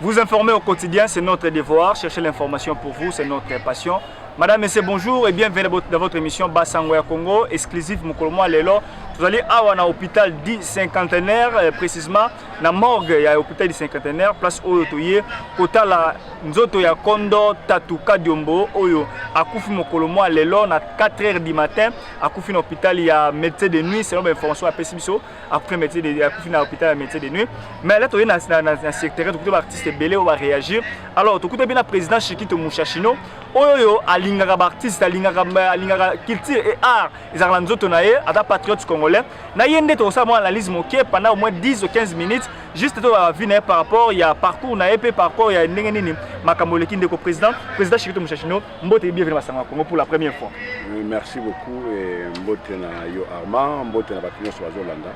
Vous informer au quotidien, c'est notre devoir. Chercher l'information pour vous, c'est notre passion. Madame, Messieurs, bonjour et bienvenue dans votre émission Basangoya Congo, exclusive Mokolomo Lelo. Vous allez à l'hôpital du cinquantenaire, précisément, dans la morgue, il y a l'hôpital du cinquantenaire, place Oyotoye, Kota la Nzoto ya Kondo, Tatuka Diombo, Oyo, à Koufi Mokolomo Lelo, à 4 h du matin, à Koufi l'hôpital, il y a médecin de nuit, c'est une information à Pessibiso, après médecin de à Koufi l'hôpital, médecin de nuit. Mais là, tu es dans le secteur, tu es artiste belé, on va réagir. Alors, tu es bien le président Chikito Mouchachino, Oyo, à l'ingara artiste, à l'ingara culture et art, ils ont Nzoto nae, à la patriote congolais. Na yende to ça moi analyse moké pendant au moins 10 ou 15 minutes juste to venir par rapport il y a parcours na EP parcours il y a nini makambo qui ndeko président Chikito Mouchachino mbote bienvenue à Sangoya Congo pour la première fois. Oui, merci beaucoup et mbote na yo Armand mbote na bakino sur Zolanda.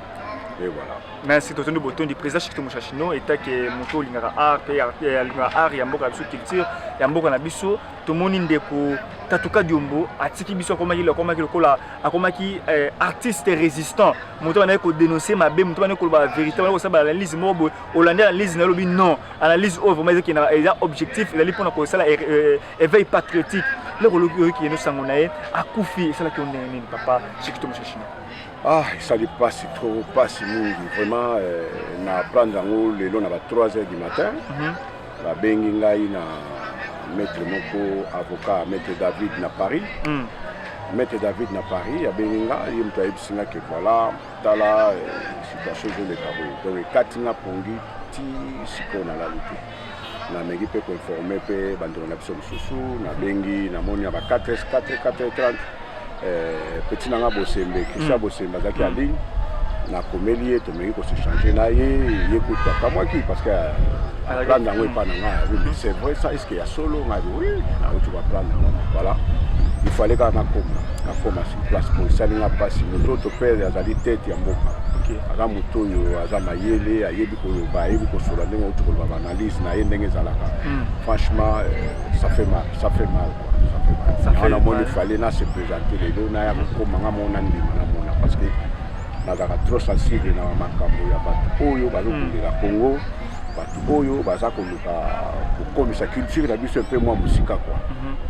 Et voilà. Merci tout le monde du président Chikito Mouchachino et que moto lingara art ya mboka biso culture ya mboka na biso to moni ndeko Tatuka Diombo atiki biso akomaki artiste résistant moto na ko dénoncer mabe moto na ko ba vérité ko sa ba analyse mobo hollandais analyse na lobi non analyse over mais qui na objectif il pour na ko sala éveil patriotique le rôle qui nous sangonae akufi sala ki on nini papa Chikito Mouchachino. Ah, ça ne passe trop, pas si nous, vraiment, na prendre en le long à 3 h du matin. La Benginga, il a maître Moko, avocat, maître David na Paris. Maître David na Paris, il y a Benginga, il y a un que voilà, dans la situation de l'écabou. Donc, les 4 ans pongi, ti, si qu'on a la lutte. Na mengi peut conformer, peut, bandon la personne sous, na Bengi, na moni, à 4h30. Petit nanga bosembe kisha bosemba zaki ali na komelie to mengi ko se changer na ye écoute pas moi qui parce que prendre nango pas nanga c'est vrai ça est-ce qu'il y a solo nga oui na tu vas prendre voilà il fallait quand même comme sur place pour ça n'a pas si moto to père azali tête ya mboka aga moto yo azama yele ayebi ko ba yebi ko sola ndenge utu ko ba analyse na ye ndenge zalaka franchement ça fait mal quoi. On a il fallait se présenter les deux na ya ko manga mona ndima mona parce que na za trop sensible na makambo ya bato oyo bazokundela Congo bato oyo baza koluka kokomisa culture na biso peu moi musika quoi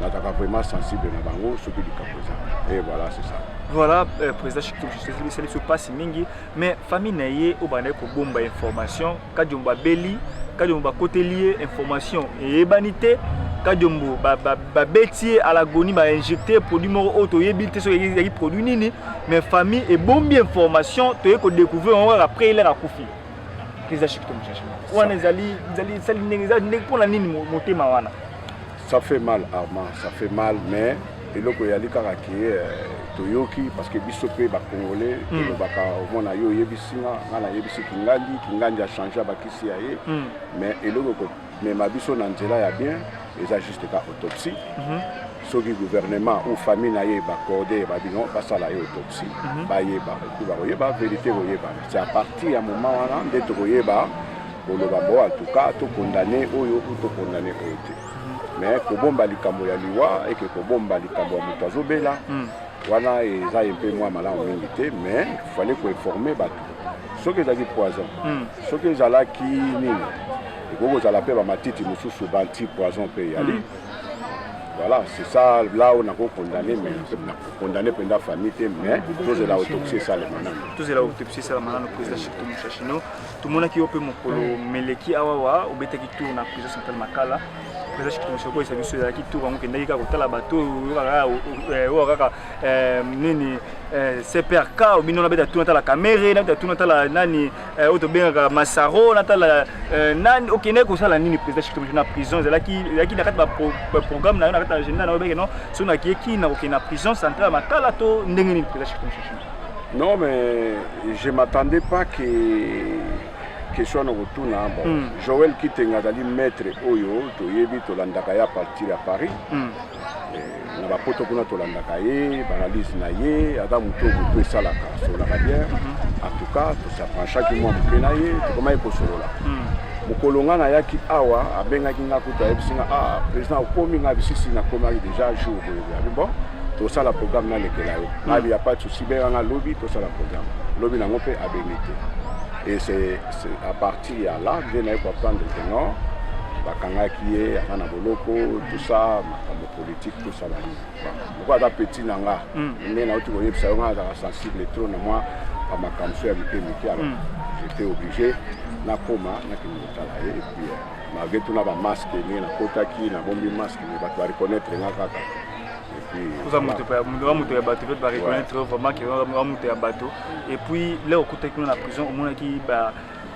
na za vraiment sensible na bango ce qui dit et voilà c'est ça. Voilà, président Chikito Mouchachino, ça ne se passe mingi, mais famille naie au banane ko bomba information, kadjomba beli, kadjomba côté lié information et ébanité, kadjombo ba betier à l'agonie ba injecter produit mort auto yebité so yaki produit nini, mais famille et bombi information, to yeko découvrir on après il a koufi. Président Chikito Mouchachino. Wana zali pour la nini motema wana. Ça fait mal Armand, ça fait mal mais eloko yali kaka ki toyoki parce que biso pe ba congolais to baka omona yo yebisinga ngana yebisi kingandi a changer ba kisi ya ye mais eloko ko mais ma biso na nzela ya bien eza juste ka autopsie soki gouvernement ou famille na ye ba cordé ba bino ba sala ye autopsie ba yeba ku ba yeba vérité ko yeba c'est à partir ya moment wana nde to yeba boloba bo en tout cas to condamner oyo to condamner oyote mais ko bomba likambo ya liwa et que ko bomba likambo ya moto azobela wana eza un peu moins malamu mingi te mais il fallait ko informer bato soki ezali poison soki ezalaki nini ekoko ozala mpe bamatiti mosusu banti poison mpe yali voilà c'est ça là on a condamné mais condamné pendant famille mais tous la autopsie ça les manano tous la autopsie ça la manano président Chikito Mouchachino tout le monde qui ope mokolo meleki awawa obetaki tour na prison centrale Makala président Chikito Mouchachino il s'est mis qui tour ngo ndaki ka kotala bato kaka nini CPRK ou bino na beta tour na la caméra na beta tour na la nani auto benga Masaro na tala nani okene ko sala nini président Chikito Mouchachino na prison zalaki na kata ba programme na na agenda na obeke non so na kieki na okena prison centrale Makala to ndenge nini président Chikito Mouchachino. Non mais je m'attendais pas que question na retourna bon Joël Kitenga dali maître oyo to yebi to landaka ya partir à Paris na ba poto kuna to landaka ye ba analyse na ye ada muto muto salaka so la bien en tout cas to ça prend chaque mois muto na ye to comment ko solola mukolonga na yaki awa abenga kinga kuta ebisinga président okomi nga bisisi na komaki déjà jour de bon to ça la programme na lekela yo na bi a pas de souci be nga lobby to ça la programme lobby na ngopé abengité. Et c'est à partir de là que je n'ai pas prendre le ténor bakangaki ye anga na boloko tout ça makambo politique tout ça pourquoi aza petit na nga nde nauti koyebisa yo nga azalaka sensible trop na mwa bamakambo so ya mike mike alors j'étais obligé nakoma nakende kotala ye et puis malgré tout na bamasque ndenge nakotaki nabombi masque me bato bareconnaître nga kaka moto ya bato peut bareconnaître vraiment que moto ya bato et puis là okotaki na prison omonaki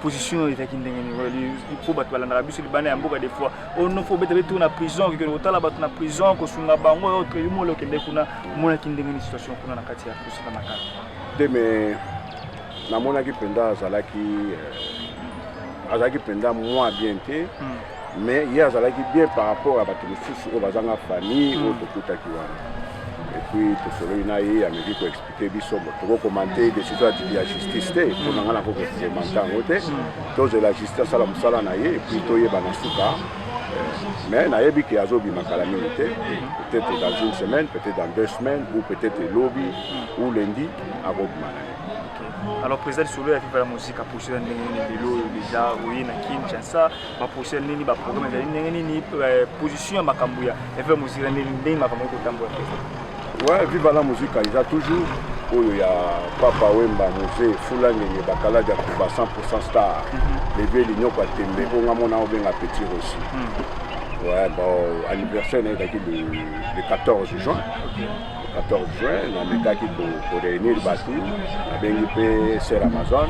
position ezalaki ndenge nini po bato balandaka biso libanda ya mboka des fois ono fo beta betu na prison kekende kotala bato na prison kosunga bango autre yomolo okende kuna omonaki ndenge nini situation kuna na kati ya kosika na kati te me namonaki mpenza azalaki mpenza moins bien te mais ye azalaki bien par rapport à bato mosusu oyo bazanga famille oyo tokutaki wana et puis tosololi na ye ameki koexplike biso tokokomante décision ya justice te mpona nga nako kokomante yango te tozela justice asala mosala na ye et puis toyeba na suka mais nayebi ke azobima kala mingi te peut-être dans une semaine peut-être dans 2 semaines ou peut-être lobi ou lundi akobima na ye. Alors président solo ya FIFA la musique a poussé ndenge nini lelo déjà oui na Kinshasa ba poussé nini ba programme ya ndenge nini position makambo ya FIFA musique ndenge makambo ko tambola. Ouais, Viva la musique ils a toujours oyo ya Papa Wemba Mose Fula Ngenge bakala ya kuba 100% star. Levé l'union kwa tembe on a mona obenga petit aussi. Ouais, bon anniversaire est le 14 juin. 14 juin, na mekaki pour réunir batu, na bengi pe ser Amazon,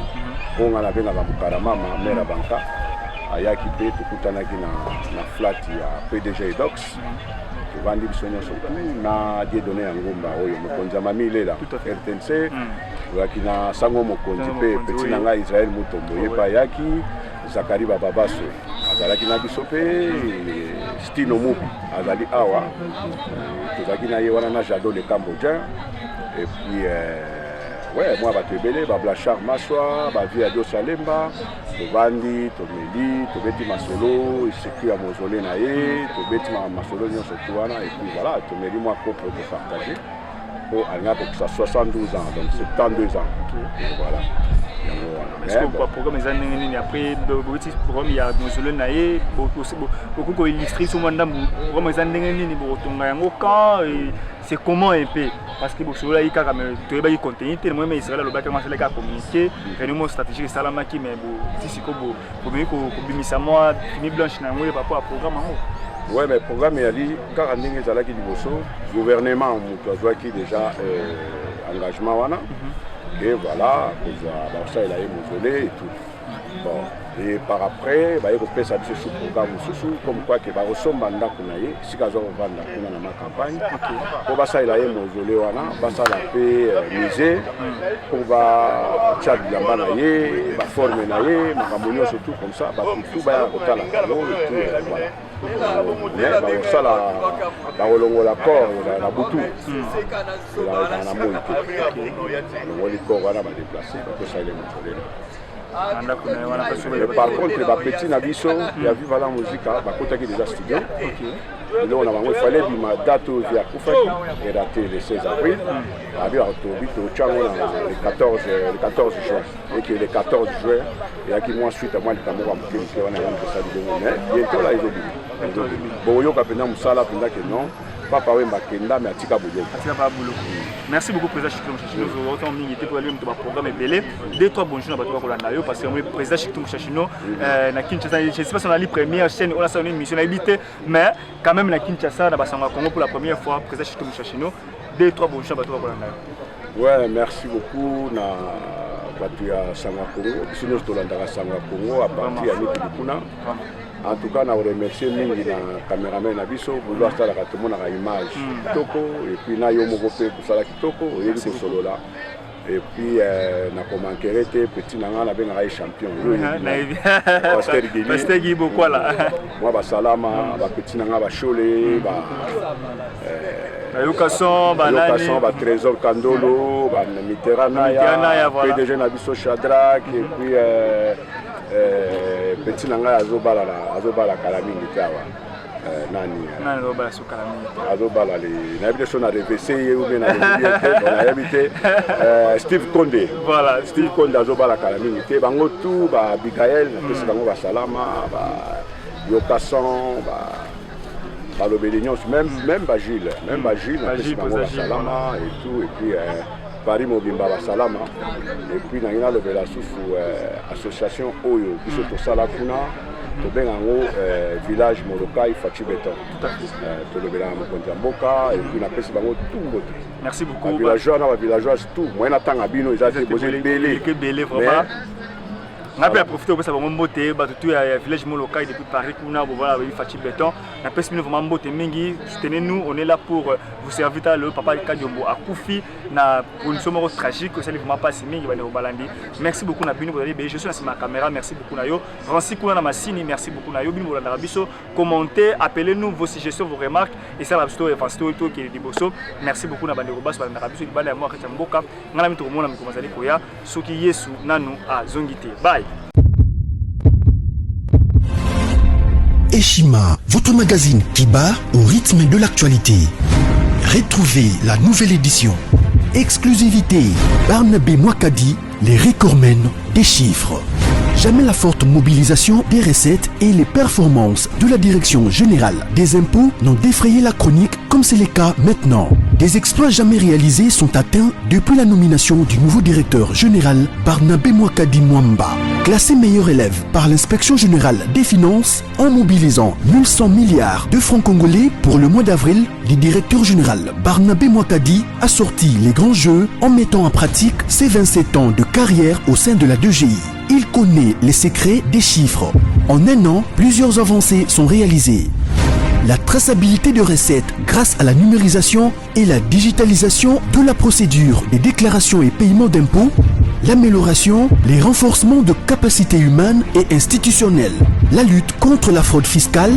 on a benga bamukarama ma mère banka, ayaki pe tukutanaki na flat ya PDG Docs. Vandi bisonyo soku na die donné ngomba oyo mokonzi mami lela RTNC yaki na sango mokonzi pe petit nanga Israël Mutombo yeba yaki Zakari Bababaso azalaki na biso pe Stino Mubi azali awa tozaki na ye wana na Jado le Cambodgien et puis ouais moi bato ebele ba Blachard Maswa ba Via do Salemba tovandi tomeli tobeti masolo iseku ya mozole na ye tobeti masolo nyonso tu wana et puis voilà tomeli moi propre de partager pour alinga pour 72 ans donc 72 ans voilà. Est-ce que le programme est nini après petit programme ya mozole na ye beaucoup ko illustrer sur mandam programme est nini botonga yango quand c'est comment un peu parce que bosolo yi kaka mais to yeba yi contenu te moi mais Israël lo baka masala ka communiquer réunion stratégique salama ki mais bo sisi ko bo ko bimisa moi fini blanche na ngwe papa programme ngo. Ouais mais programme yali kaka ndenge ezalaki liboso gouvernement moto azwaki déjà engagement wana. Et voilà, ça il a eu mausolée et tout. Bon, et par après, il y a eu ça sous programme comme quoi que ressemble à Ndakunaye, si Kazo vanda dans ma campagne. Pour ça il a eu mausolée wana, ça la paix musée pour va Tchad Yambanaye, va former naye, makamonio surtout comme ça, tout va à la calo et tout voilà. Mais ça la rolongo la corps la boutou la moïté le corps wana va déplacer parce que ça il est montré. Par contre, les petits nabiso, il y a vu la musique, il y a déjà studio. Il fallait que date via Koufaki est datée le 16 avril. Il y a le 14 juin. Et que le 14 juin, il y a qui moi suite à moi le Cameroun qui est bientôt là, ils ont dit. Bon, il y a que non. Papa Wemba Kenda mais atika boulot. Merci beaucoup président Chikitou Chachino. Nous avons mis pour aller dans programme belé. 2-3 bonjours na bato ko landa yo parce que le président Chikitou Chachino na Kinshasa, je sais pas si on a la première chaîne on a ça une émission habité mais quand même na Kinshasa na Basanga Congo pour la première fois président Chikitou Chachino 2-3 bonjours bato ko landa yo. Ouais, merci beaucoup na bato ya Sanga Congo. Sinon to landa Sanga Congo à partir ya Nikuna. En tout cas, on remercie mingi na caméraman na biso pour voir ça la tout monde a image kitoko et puis na yo moko pe pour ça la kitoko et ko solo là et puis na commenter petit na na benga champion Pasteur Guy beaucoup là moi ba salama ba petit na ba chole ba Yokason ba Trésor Kandolo ba Mitterrand ya PDG na biso Shadrack et puis petit nanga azobala kala mingi tawa nani robala su kala mingi azobala les na habité na RVC ou bien na habité Steve Konde voilà Steve Konde azobala kala mingi te bango tout ba Abigail pesi bango ba salama ba Yokasan, balobeli nyonso, même Bagile, Salama et tout, et puis Paris Mobimba Salama, et puis dans la association Oyo, qui se tout ça là to benga ngo village Molokai Fachi Beton. To le bela mokonzi mboka et puis na pesi bango tout mbote. Merci beaucoup. Les villageois tout. Moi na tanga bino ils ont déposé belé vraiment. On a profité de ça pour monter tout le village Molokai depuis Paris kuna voilà Fachi Beton. Na pesi bino vraiment mbote mingi. Soutenez-nous, on est là pour vous servir le papa Kadiombo a Koufi na pour une somme tragique que ça ne vraiment pas si mingi bana Balandi. Merci beaucoup na bino vous allez je suis sur ma caméra, merci beaucoup na yo. Francis kuna na masini, merci beaucoup na yo bino na rabiso. Commentez, appelez-nous vos suggestions, vos remarques et ça va story tout qui est des bosso. Merci beaucoup na bande robas na rabiso di bala moi ka mboka. Ngala mitu mona mikomazali koya soki Yesu nanu a zongité. Bye. Eshima, votre magazine qui bat au rythme de l'actualité. Retrouvez la nouvelle édition. Exclusivité, Barnabé Mwakadi, les recordmen des chiffres. Jamais la forte mobilisation des recettes et les performances de la Direction Générale des Impôts n'ont défrayé la chronique comme c'est le cas maintenant. Des exploits jamais réalisés sont atteints depuis la nomination du nouveau directeur général Barnabé Mwakadi Mwamba. Classé meilleur élève par l'inspection générale des finances en mobilisant 1100 milliards de francs congolais pour le mois d'avril, le directeur général Barnabé Mwakadi a sorti les grands jeux en mettant en pratique ses 27 ans de carrière au sein de la DGI. Il connaît les secrets des chiffres. En un an, plusieurs avancées sont réalisées. La traçabilité de recettes grâce à la numérisation et la digitalisation de la procédure des déclarations et paiements d'impôts, l'amélioration, les renforcements de capacités humaines et institutionnelles, la lutte contre la fraude fiscale.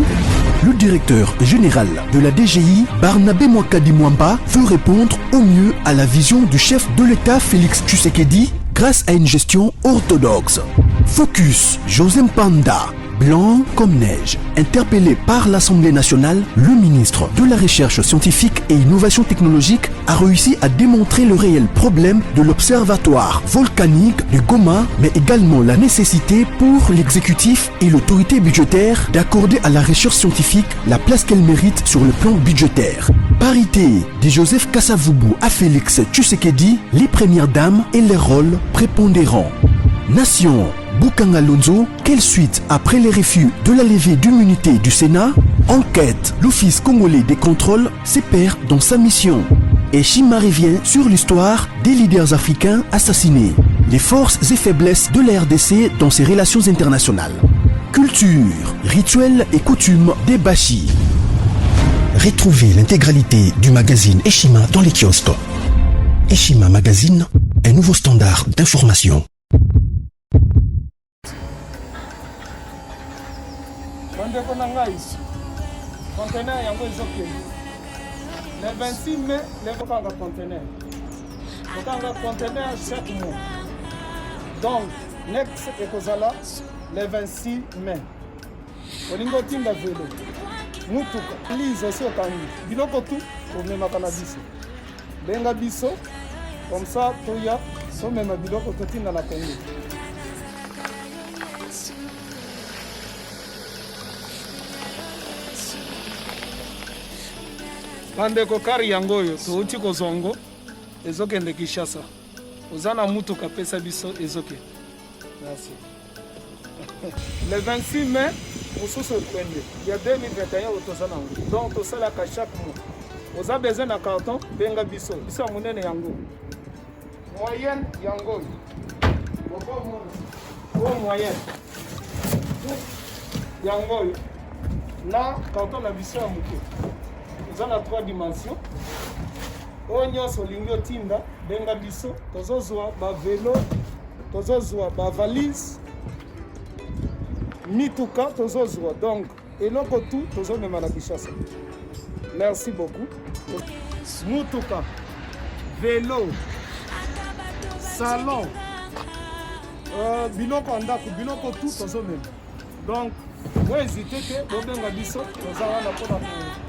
Le directeur général de la DGI, Barnabé Mwakadi Mwamba, veut répondre au mieux à la vision du chef de l'État Félix Tshisekedi grâce à une gestion orthodoxe. Focus, José Mpanda, blanc comme neige. Interpellé par l'Assemblée nationale, le ministre de la Recherche scientifique et innovation technologique a réussi à démontrer le réel problème de l'observatoire volcanique de Goma, mais également la nécessité pour l'exécutif et l'autorité budgétaire d'accorder à la recherche scientifique la place qu'elle mérite sur le plan budgétaire. Parité de Joseph Kasavubu à Félix Tshisekedi, les premières dames et les rôles prépondérants. Nation, Bukanga Lonzo, quelle suite après les refus de la levée d'immunité du Sénat? Enquête, l'Office congolais des contrôles se perd dans sa mission. Et Shima revient sur l'histoire des leaders africains assassinés, les forces et faiblesses de la RDC dans ses relations internationales. Culture, rituels et coutumes des Bashi. Retrouvez l'intégralité du magazine Eshima dans les kiosques. Eshima Magazine, un nouveau standard d'information. Conteneur yango ezokende le 26 mai le kokanga conteneur chaque mois. Donc next ekozala le 26 mai olingi otinda velo mutuka lise osi okangi biloko tu omemaka na biso benga biso comme ça toya somema biloko totinda na Congo. Bandeko kari yango oyo touti kozongo ezokende Kinshasa. Ozana mutuka pesa biso ezoke. Merci. Le 26 mai, mosusu ekwende. Ya 2021 otosana yango. Donc tosalaka chaque mois. Oza besoin na carton benga biso. Biso monene yango. Moyenne yango oyo. Boko moyenne. Yango oyo. Na carton na biso ya moke. Nous avons 3 dimensions. Oyo solingo tinda benga biso tozozwa ba vélo, tozozwa ba valise, mituka tozozwa. Donc eloko tout tozomema na Kinshasa. Merci beaucoup. Mutuka, vélo, salon, biloko ndako, biloko tout tozomema. Donc, vous hésitez que vous benga biso tozala na pona